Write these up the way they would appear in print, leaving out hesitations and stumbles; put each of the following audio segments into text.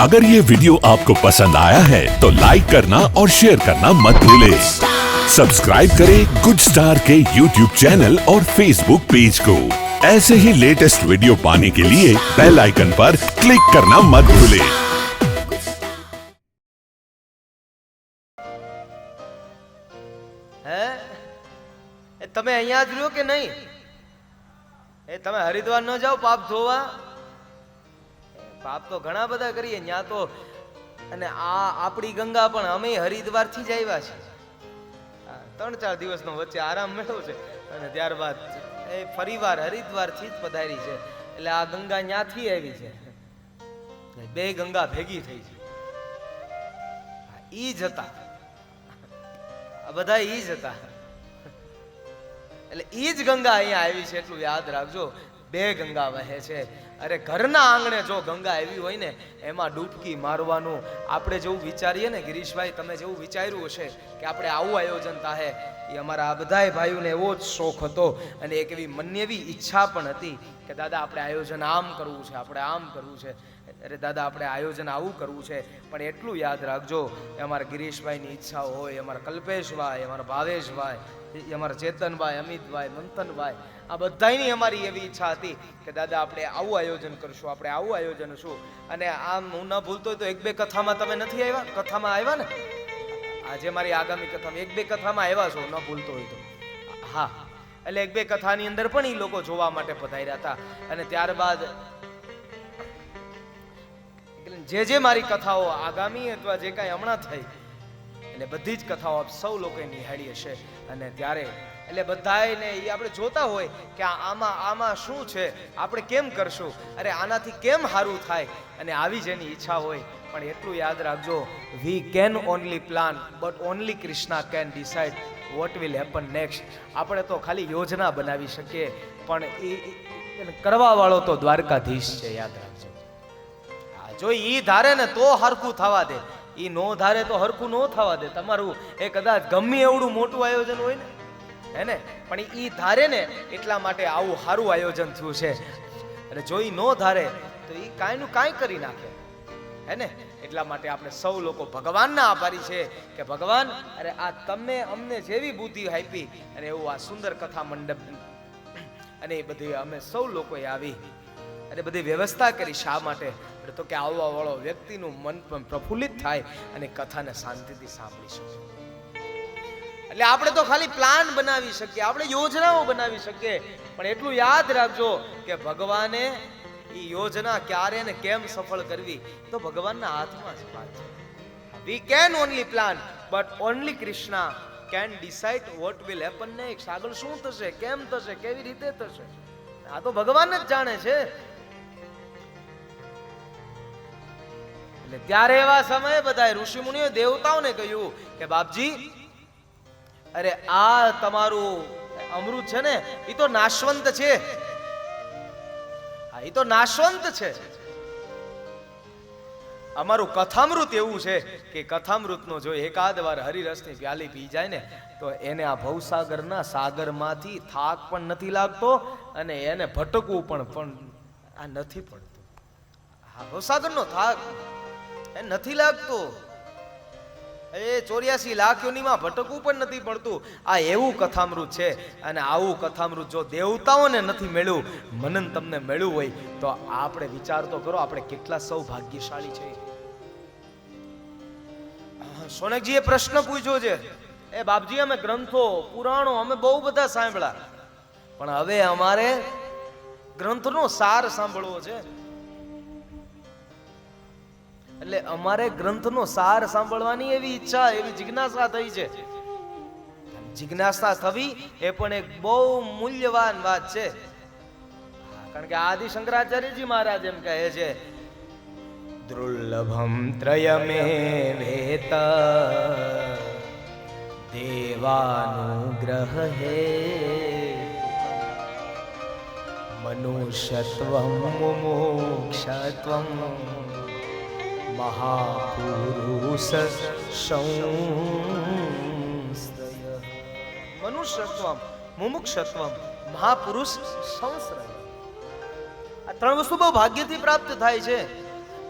अगर ये वीडियो आपको पसंद आया है तो लाइक करना और शेयर करना मत भूलें। सब्सक्राइब करें गुड स्टार के यूट्यूब चैनल और फेसबुक पेज को। ऐसे ही लेटेस्ट वीडियो पाने के लिए बेल आइकन पर क्लिक करना मत भूलें। તમે અહીંયા જ રહ્યો કે નહીં? તમે હરિદ્વાર ન જાઓ પાપ ધોવા? પાપ તો ઘણા બધા કરીએ ન્યા તો, અને આ આપણી ગંગા પણ અમે હરિદ્વાર થી જ આવ્યા છે. 3-4 દિવસનો વચ્ચે આરામ મળ્યો છે અને ત્યારબાદ ફરીવાર હરિદ્વાર થી જ પધારી છે. એટલે આ ગંગા ન્યાથી આવી છે, બે ગંગા ભેગી થઈ છે. ઈ જ હતા, આ બધા ઈ જ હતા. એટલે ઈ જ ગંગા અહીંયા આવી છે એટલું યાદ રાખજો. બે ગંગા વહે છે. અરે ઘરના આંગણે જો ગંગા આવી હોય ને એમાં ડૂબકી મારવાનું આપણે જેવું વિચારીએ ને ગિરીશભાઈ, તમે જેવું વિચાર્યું હશે કે આપણે આવું આયોજન થાય, એ અમારા આ બધાય ભાઈઓને એવો જ શોખ હતો અને એક એવી મનની ઈચ્છા પણ હતી કે દાદા આપણે આયોજન આમ કરવું છે, આપણે આમ કરવું છે. અરે દાદા આપણે આયોજન આવું કરવું છે. પણ એટલું યાદ રાખજો કે અમારા ગિરીશભાઈની ઈચ્છા હોય, અમારા કલ્પેશભાઈ, અમારા ભાવેશભાઈ, અમારા ચેતનભાઈ, અમિતભાઈ, મંથનભાઈ, આ બધાની અમારી એવી ઈચ્છા હતી કે દાદા આપણે આવું આયોજન કરશું, આપણે આવું આયોજન શું. અને આમ હું ન ભૂલતો હોય તો 1-2 કથામાં તમે નથી આવ્યા? કથામાં આવ્યા ને? આજે મારી આગામી કથામાં 1-2 કથામાં આવ્યા છો, ન ભૂલતો હોય તો. હા, એટલે 1-2 કથાની અંદર પણ એ લોકો જોવા માટે પધાર્યા હતા. અને ત્યારબાદ જે મારી કથાઓ આગામી અથવા જે કાંઈ હમણાં થઈ, એટલે બધી જ કથાઓ આપ સૌ લોકોએ નિહાળી હશે. અને ત્યારે એટલે બધાને એ આપણે જોતા હોય કે આમાં શું છે, આપણે કેમ કરશું, અરે આનાથી કેમ સારું થાય, અને આવી જેની ઈચ્છા હોય. પણ એટલું યાદ રાખજો, we can only plan but only Krishna can decide what will happen next. આપણે તો ખાલી યોજના બનાવી શકીએ, પણ એ કરવા વાળો તો દ્વારકાધીશ છે. યાદ રાખજો, જો ઈ ધારે ને તો હરખું થવા દે, ઈ નો ધારે તો હરખું નો થવા દે. તમારું એ કદાચ ગમે એવડું મોટું આયોજન હોય ને, હે ને, પણ ઈ ધારે ને એટલા માટે આવું સારું આયોજન થયું છે. અને જો ઈ નો ધારે તો ઈ કાંઈ નું કાંઈ કરી નાખે, હે ને. એટલા માટે આપણે સૌ લોકો ભગવાનના આભારી છે કે ભગવાન, અરે આ તમે અમને જેવી બુદ્ધિ આપી અને એવું આ સુંદર કથા મંડપ અને એ બધી અમે સૌ લોકોએ આવી અને બધી વ્યવસ્થા કરી. શા માટે? તો કે આવવા વાળો વ્યક્તિનું મન પણ પ્રફુલ્લિત થાય અને કથાને શાંતિથી સાંભળી શકે. એટલે આપણે તો ખાલી પ્લાન બનાવી શકીએ, આપણે યોજનાઓ બનાવી શકીએ, પણ એટલું યાદ રાખજો કે ભગવાને એ યોજના ક્યારે ને કેમ સફળ કરવી તો ભગવાનના હાથમાં જ વાત છે. We can only plan but only Krishna can decide what will happen next. આગળ શું થશે, કેમ થશે, કેવી રીતે થશે, આ તો ભગવાન જ જાણે છે. એટલે ત્યારે એવા સમયે બધા ઋષિ મુનિઓ દેવતાઓને કહ્યું કે બાપજી, અરે આ તમારું અમૃત છે ને એ તો નાશવંત છે. હા, એ તો નાશવંત છે. અમારું કથામૃત એવું છે કે કથામૃતનો જો એકાદ વાર હરિરસની પ્યાલી પી જાય ને તો એને આ ભવસાગરના સાગરમાંથી થાક પણ નથી લાગતો અને એને ભટકવું પણ આ નથી પડતું. હા, ભવસાગરનો થાક એ નથી લાગતો. એ 84 લાખ યોનીમાં ભટકવું પણ નથી પડતું. આ એવું કથામૃત છે. અને આવું કથામૃત જો દેવતાઓને નથી મળ્યું, મનન તમને મળ્યું હોય તો આપણે વિચાર તો કરો આપણે કેટલા સૌભાગ્યશાળી છે. સોનકજીએ પ્રશ્ન પૂછ્યો છે, એ બાપજી અમે ગ્રંથો પુરાણો અમે બહુ બધા સાંભળ્યા, પણ હવે અમારે ગ્રંથનો સાર સાંભળવો છે. એટલે અમારે ગ્રંથનો સાર સાંભળવાની એવી ઈચ્છા, એવી જિજ્ઞાસા થઈ છે. જિજ્ઞાસા થવી એ પણ એક બહુ મૂલ્યવાન વાત છે. કારણ કે આદિ શંકરાચાર્યજી મહારાજ એમ કહે છે, દુર્લભમ ત્રયમે વેત દેવાનુગ્રહ હે મનુષ્યત્વમ મુમુક્ષત્વમ મહાપુરુષ સંશ્રય. મનુષ્યત્વમ મુમુક્ષત્વમ મહાપુરુષ સંશ્રય. આ ત્રણ વસ્તુ બહુ ભાગ્યથી પ્રાપ્ત થાય છે.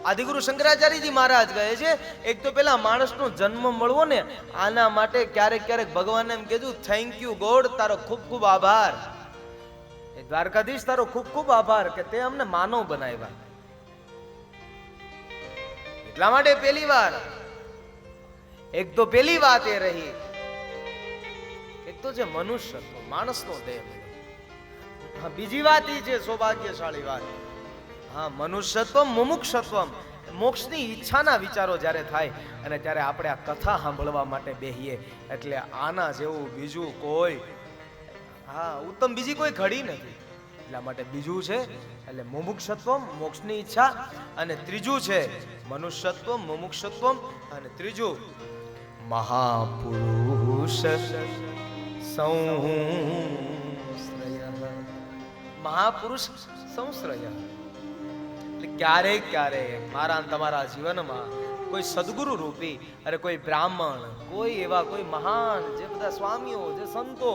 આદિગુરુ શંકરાચાર્યજી મહારાજ કહે છે, એક તો પેલા માણસનો જન્મ મળવો ને, આના માટે ક્યારેક ક્યારેક ભગવાનને એમ કીધું, થેન્ક યુ ગોડ, તારો ખૂબ ખૂબ આભાર, એ દ્વારકાધીશ તારો ખૂબ ખૂબ આભાર કે તે અમને માનવ બનાવ્યા. એટલા માટે પહેલી વાર એક તો પેલી વાત એ રહી, એક તો જે મનુષ્ય માણસનો દેહ. હા, બીજી વાત એ છે સૌભાગ્યશાળી વાત, હા, મનુષ્યત્વમ મુમુક્ષત્વમ, મોક્ષની ઈચ્છાના વિચારો જ્યારે થાય અને ત્યારે આપણે આ કથા સાંભળવા માટે બેહીએ, એટલે આના જેવું બીજું કોઈ, હા, ઉત્તમ બીજી કોઈ ઘડી નથી. એટલા માટે બીજું છે એટલે મુમુક્ષત્વમ, મોક્ષની ઈચ્છા, અને ત્રીજું છે મનુષ્યત્વમ મુમુક્ષત્વમ, અને ત્રીજું મહાપુરુષ સંશ્રય. મહાપુરુષ સંશ્રય એટલે ક્યારેક ક્યારેક મારા તમારા જીવનમાં કોઈ સદગુરુ રૂપી, અરે કોઈ બ્રાહ્મણ, કોઈ એવા કોઈ મહાન જે બધા સ્વામીઓ, જે સંતો,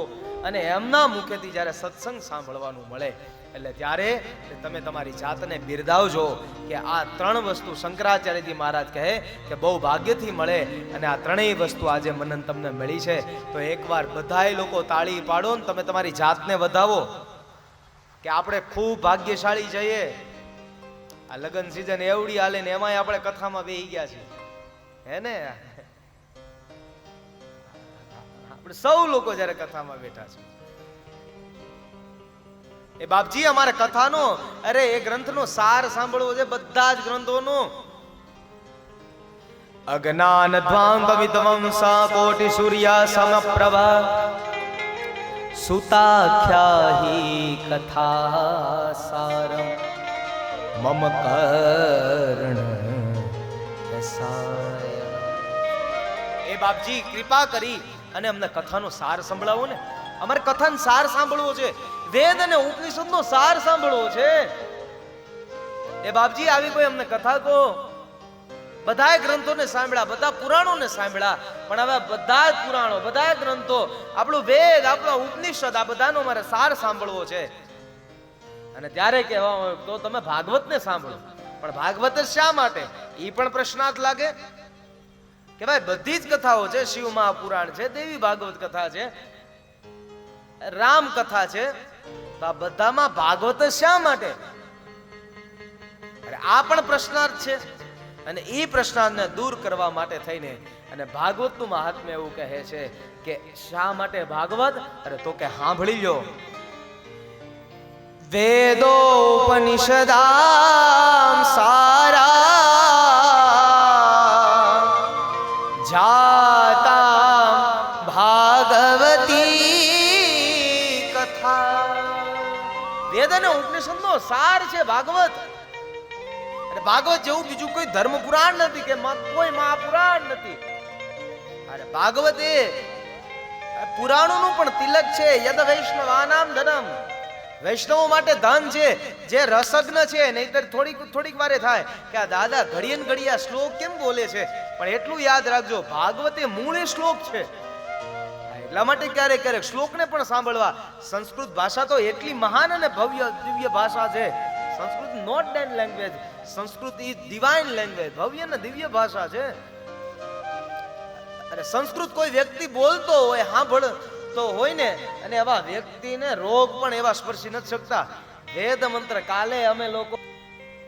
અને એમના મુખેથી જ્યારે સત્સંગ સાંભળવાનું મળે, એટલે ત્યારે તમે તમારી જાતને બિરદાવજો કે આ ત્રણ વસ્તુ શંકરાચાર્યજી મહારાજ કહે કે બહુ ભાગ્યથી મળે, અને આ ત્રણેય વસ્તુ આજે મને તમને મળી છે. તો એકવાર બધાય લોકો તાળી પાડો ને તમે તમારી જાતને વધાવો કે આપણે ખૂબ ભાગ્યશાળી જઈએ. આ લગ્ન સીઝન એવડી હાલે ને એમાંય આપણે કથામાં બેહી ગયા છીએ, હે ને? આપણે સૌ લોકો જ્યારે કથામાં બેઠા છે, એ બાપજી અમારે કથાનો, અરે એ ગ્રંથનો સાર સાંભળવો છે, બધા જ ગ્રંથોનો. અજ્ઞાન ધ્વાંત વિદ્વંસા કોટિ સૂર્યા સમપ્રભા સુતાખ્યાહી કથા સારમ મમ કર્ણ રસાય. એ બાપજી કૃપા કરી અને અમને કથાનો સાર સંભળાવો ને. અમારે કથાનો સાર સાંભળવો છે, વેદ અને ઉપનિષદનો સાર સાંભળવો છે. એ બાપજી આવી કોઈ અમને કથા કહો. બધા ગ્રંથોને સાંભળ્યા, બધા પુરાણોને સાંભળ્યા, પણ હવે બધા જ પુરાણો, બધા ગ્રંથો, આપણું વેદ, આપણો ઉપનિષદ, આ બધાનો મારે સાર સાંભળવો છે. અને ત્યારે કહેવામાં તો તમે ભાગવતને સાંભળો, પણ ભાગવત શા માટે? એ પણ પ્રશ્નાર્થ લાગે કે ભાઈ બધી જ કથાઓ છે, શિવ મહાપુરાણ છે, દેવી ભાગવત કથા છે, રામ કથા છે, તો આ બધામાં ભાગવત શા માટે? આ પણ પ્રશ્નાર્થ છે. અને એ પ્રશ્નાર્થને દૂર કરવા માટે થઈને અને ભાગવતનું મહાત્મ્ય એવું કહે છે કે શા માટે ભાગવત? અરે તો કે સાંભળી લો. વેદોપનિષદામ સારા જાતા ભાગવતી કથા. વેદ અને ઉપનિષદનો સાર છે ભાગવત. ભાગવત જેવું બીજું કોઈ ધર્મ પુરાણ નથી કે કોઈ મહાપુરાણ નથી. અરે ભાગવત એ પુરાણોનું પણ તિલક છે. યદ વૈષ્ણવાનામ ધનમ, વૈષ્ણવો માટે ધન છે. જે રસજ્ઞ છે, નહીતર થોડીક વારે થાય કે આ દાદા ઘડીએ ને ઘડીએ શ્લોક કેમ બોલે છે, પણ એટલું યાદ રાખજો ભાગવત એ મૂળ શ્લોક છે. એટલા માટે ક્યારેક ક્યારેક શ્લોકને પણ સાંભળવા. સંસ્કૃત ભાષા તો એટલી મહાન અને ભવ્ય દિવ્ય ભાષા છે. Sanskrit not dead language, Sanskrit is divine language, ભવ્ય ને દિવ્ય ભાષા છે. અને સંસ્કૃત કોઈ વ્યક્તિ બોલતો હોય, સાંભળતો હોય ને, અને એવા વ્યક્તિને રોગ પણ એવા સ્પર્શી નથી શકતા. વેદ મંત્ર કાલે અમે લોકો,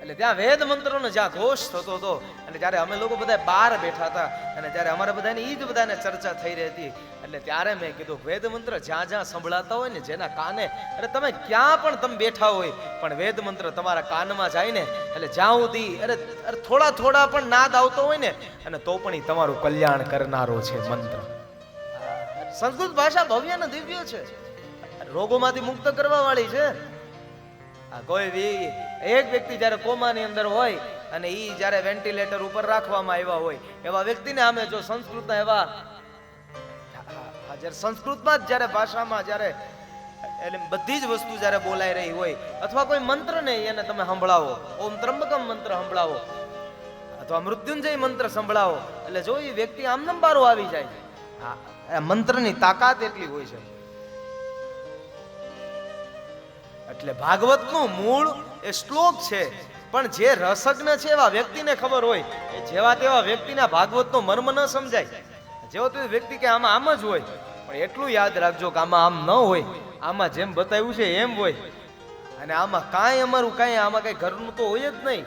એટલે ત્યાં વેદ મંત્રોનો જ્યાં ઘોષ થતો હતો, અને જ્યારે અમે લોકો બધા બહાર બેઠા હતા, અને ત્યારે અમારા બધાની ઈ જ બધાને ચર્ચા થઈ રહી હતી, એટલે ત્યારે મેં કીધું વેદ મંત્ર જ્યાં જ્યાં સંભળાતા હોય ને, જેના કાને, અરે તમે ક્યાં પણ તમે બેઠા હોય, પણ વેદ મંત્ર તમારા કાનમાં જાય ને, એટલે જ્યાં સુધી અરે થોડા પણ નાદ આવતો હોય ને, અને તો પણ એ તમારું કલ્યાણ કરનારો છે મંત્ર. સંસ્કૃત ભાષા ભવ્ય ને દિવ્ય છે, રોગોમાંથી મુક્ત કરવા વાળી છે. કોઈ એક વ્યક્તિ જ્યારે કોમાની અંદર હોય અને ઈ જ્યારે વેન્ટિલેટર ઉપર રાખવામાં આવ્યા હોય, એવા વ્યક્તિને અમે જો સંસ્કૃતના એવા જ્યારે સંસ્કૃતમાં જ જ્યારે ભાષામાં જ્યારે એટલે બધી જ વસ્તુ જ્યારે બોલાઈ રહી હોય, અથવા કોઈ મંત્રને એને તમે સંભળાવો, ઓમ ત્રંબકમ મંત્ર સંભળાવો, અથવા મૃત્યુંજય મંત્ર સંભળાવો, એટલે જો એ વ્યક્તિ આમનમ બારો આવી જાય. આ મંત્રની તાકાત એટલી હોય છે. એટલે ભાગવતનું મૂળ એ શ્લોક છે, પણ જે રસજ્ઞ છે એવા વ્યક્તિને ખબર હોય એ જેવા તેવા વ્યક્તિના ભાગવતનો મર્મ ન સમજાય. જેવો તેવો વ્યક્તિ કે આમાં આમ જ હોય, પણ એટલું યાદ રાખજો કે આમાં આમ ન હોય, આમાં જેમ બતાવ્યું છે એમ હોય. અને આમાં કાંઈ અમારું કાંઈ આમાં કઈ ઘરનું તો હોય જ નહીં.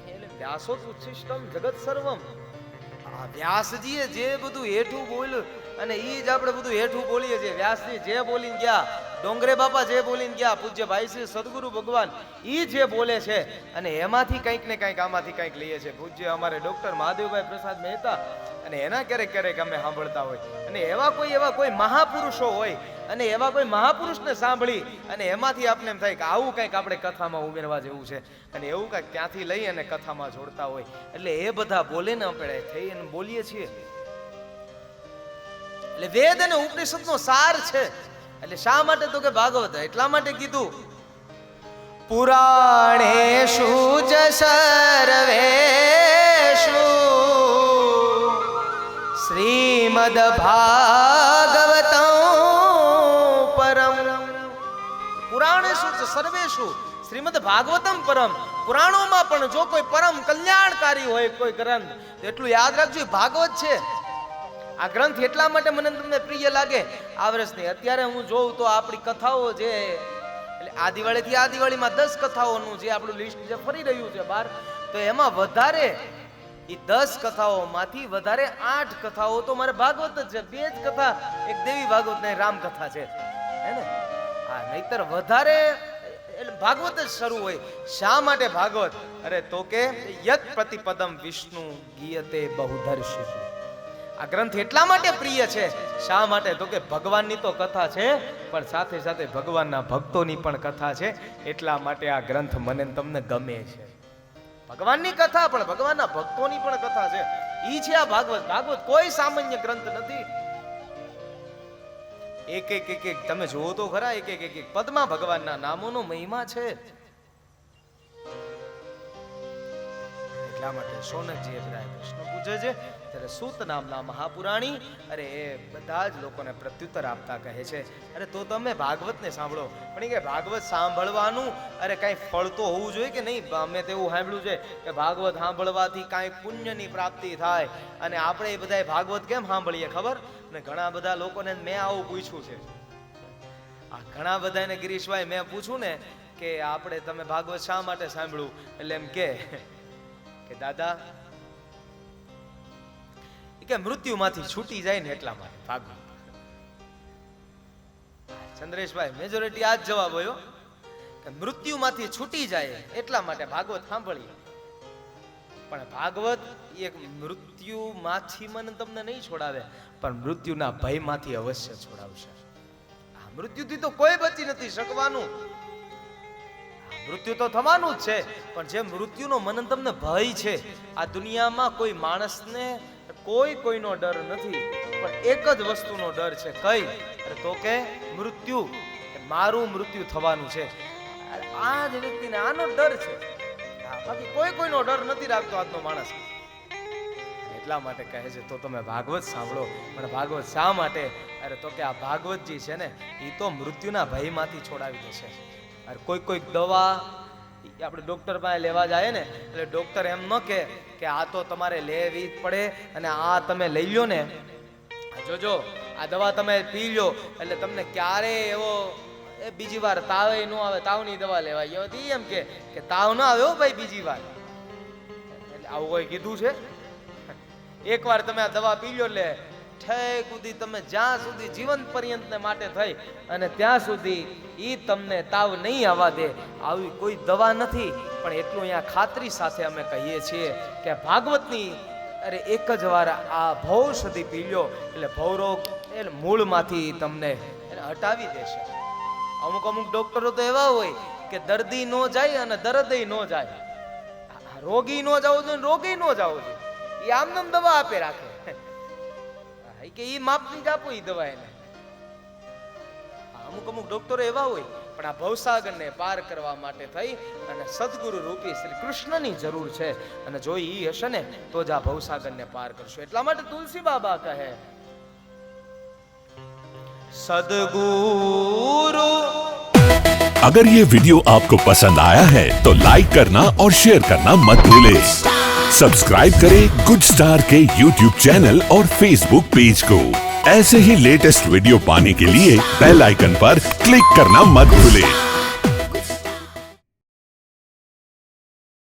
એટલે વ્યાસોત્સિષ્ટમ જગત સર્વમ. આ વ્યાસજીએ જે બધું હેઠું બોલ્યું અને ઈ જ આપણે બધું હેઠું બોલીએ છીએ. વ્યાસજી જે બોલીને ગયા, ડોંગરે બાપા જે બોલીને ગયા, પૂજ્ય ભાઈ શ્રી સદગુરુ ભગવાન ઈ જે બોલે છે અને એમાંથી કંઈક ને કંઈક આમાંથી કંઈક લઈએ છીએ. પૂજ્ય અમારે ડોક્ટર મહાદેવભાઈ પ્રસાદ મહેતા અને એના ક્યારેક ક્યારેક અમે સાંભળતા હોય. અને એવા કોઈ મહાપુરુષો હોય અને એવા કોઈ મહાપુરુષને સાંભળી અને એમાંથી આપણે એમ થાય કે આવું કંઈક આપણે કથામાં ઉમેરવા જેવું છે અને એવું કંઈક ત્યાંથી લઈ અને કથામાં જોડતા હોય. એટલે એ બધા બોલે ને આપણે થઈ અને બોલીએ છીએ. એટલે વેદ અને ઉપનિષદનો સાર છે. એટલે શા માટે તો કે ભાગવત એટલા માટે કીધું, પુરાણેષુ ચ સર્વેષુ શ્રીમદ ભાગવતં પરમ. પુરાણેષુ ચ સર્વેષુ શ્રીમદ ભાગવતમ પરમ. પુરાણોમાં પણ જો કોઈ પરમ કલ્યાણકારી હોય કોઈ ગ્રંથ તો એટલું યાદ રાખજો ભાગવત છે. આ ગ્રંથ એટલા માટે મને તમને પ્રિય લાગે. આ વર્ષની અત્યારે હું જોઉં તો આપણી કથાઓ જે એટલે આ દિવાળીથી આ દિવાળીમાં 10 કથાઓનું જે આપણું લિસ્ટ જે ફરી રહ્યું છે બહાર, તો એમાં વધારે એ 10 કથાઓમાંથી વધારે 8 કથાઓ તો મારે ભાગવત જ છે. 2 જ કથા, એક દેવી ભાગવત ને રામ કથા છે, હે ને? હા, નહીતર વધારે એટલે ભાગવત જ શરૂ હોય. શા માટે ભાગવત? અરે તો કે યત પ્રતિપદમ વિષ્ણુ ગીયતે બહુધર્ષિ. આ ગ્રંથ એટલા માટે પ્રિય છે. શા માટે? તો કે ભગવાનની તો કથા છે પણ સાથે સાથે ભગવાનના ભક્તોની પણ કથા છે. એટલા માટે આ ગ્રંથ મને તમને ગમે છે. ભગવાનની કથા પણ ભગવાનના ભક્તોની પણ કથા છે. ઈ છે આ ભાગવત. ભાગવત કોઈ સામાન્ય ગ્રંથ નથી. એક તમે જોવો તો ખરા, એક પદમાં ભગવાનના નામોનો મહિમા છે. એટલા માટે સોનકજી પ્રશ્ન પૂછે છે ત્યારે સૂત નામના મહાપુરાણી અરે એ બધા જ લોકોને પ્રત્યુત્તર આપતા કહે છે, અરે તો તમે ભાગવતને સાંભળો. પણ કે ભાગવત સાંભળવાનું અરે કાંઈ ફળ તો હોવું જોઈએ કે નહીં? અમે તો એવું સાંભળ્યું છે કે ભાગવત સાંભળવાથી કાંઈ પુણ્યની પ્રાપ્તિ થાય. અને આપણે એ બધા ભાગવત કેમ સાંભળીએ ખબર? ને ઘણા બધા લોકોને મેં આવું પૂછ્યું છે. આ ઘણા બધાને ગિરીશભાઈ મેં પૂછ્યું ને કે આપણે તમે ભાગવત શા માટે સાંભળ્યું? એટલે એમ કે દાદા કે મૃત્યુમાંથી છૂટી જાય ને એટલા માટે ભાગવત. ચંદ્રેશભાઈ મેજોરિટી આ જ જવાબ હોય કે મૃત્યુમાંથી છૂટી જાય એટલા માટે ભાગવત સાંભળીએ. પણ ભાગવત એક મૃત્યુમાંથી મને તમને નહીં છોડાવે, પણ મૃત્યુના ભયમાંથી અવશ્ય છોડાવશે. આ મૃત્યુથી તો કોઈ બચી નથી શકવાનું. મૃત્યુ તો થવાનું જ છે, પણ જે મૃત્યુનો મને તમને ભય છે, આ દુનિયામાં કોઈ માણસને કોઈનો ડર નથી, પણ એક જ વસ્તુનો ડર છે. કઈ? તો કે મૃત્યુ. મારું મૃત્યુ થવાનું છે. આ જ વ્યક્તિને આનો ડર છે. બાકી કોઈનો ડર નથી રાખતો આજનો માણસ. એટલા માટે કહે છે તો તમે ભાગવત સાંભળો. પણ ભાગવત શા માટે? અરે તો કે આ ભાગવતજી છે ને એ તો મૃત્યુના ભયમાંથી છોડાવી દેશે. અરે કોઈક દવા આપણે ડોક્ટર પાસે લેવા જાય ને એટલે ડોક્ટર એમ ન કે આ તો તમારે લેવી જ પડે અને આ તમે લઈ લ્યો ને, જોજો આ દવા તમે પી લો એટલે તમને ક્યારેય એવો બીજી વાર તાવ ન આવે. તાવની દવા લેવાય એમ કે તાવ ન આવે હો ભાઈ બીજી વાર. એટલે આવું કોઈ કીધું છે? એકવાર તમે આ દવા પી લો એટલે ઠેક સુધી તમે જ્યાં સુધી જીવન પર્યંતને માટે થઈ અને ત્યાં સુધી ઈ તમને તાવ નહીં આવવા દે. આવી કોઈ દવા નથી. પણ એટલું અહીંયા ખાતરી સાથે અમે કહીએ છીએ કે ભાગવતની અરે એક જ વાર આ ભૌષધિ પી લો એટલે ભવરોગ એટલે મૂળમાંથી તમને હટાવી દેશે. અમુક ડોક્ટરો તો એવા હોય કે દર્દી નો જાય અને દર્દય નો જાય. રોગી નો જવું જોઈએ, રોગી નો જવું જોઈએ. એ આમ દવા આપે રાખે કે ઈ માપની જ આપો ઈ દવા એને. અમુક ડોક્ટરો એવા હોય. પણ આ ભવસાગરને પાર કરવા માટે થઈ અને સદગુરુ રૂપી શ્રી કૃષ્ણની જરૂર છે. અને જો ઈ હશે ને તો જ આ ભવસાગરને પાર કરશો. એટલા માટે તુલસી બાબા કહે સદગુરુ अगर ये वीडियो आपको पसंद आया है तो लाइक करना और शेयर करना मत भूलें। सब्सक्राइब करें गुड स्टार के YouTube चैनल और Facebook पेज को। ऐसे ही लेटेस्ट वीडियो पाने के लिए बेल आइकन पर क्लिक करना मत भूलें।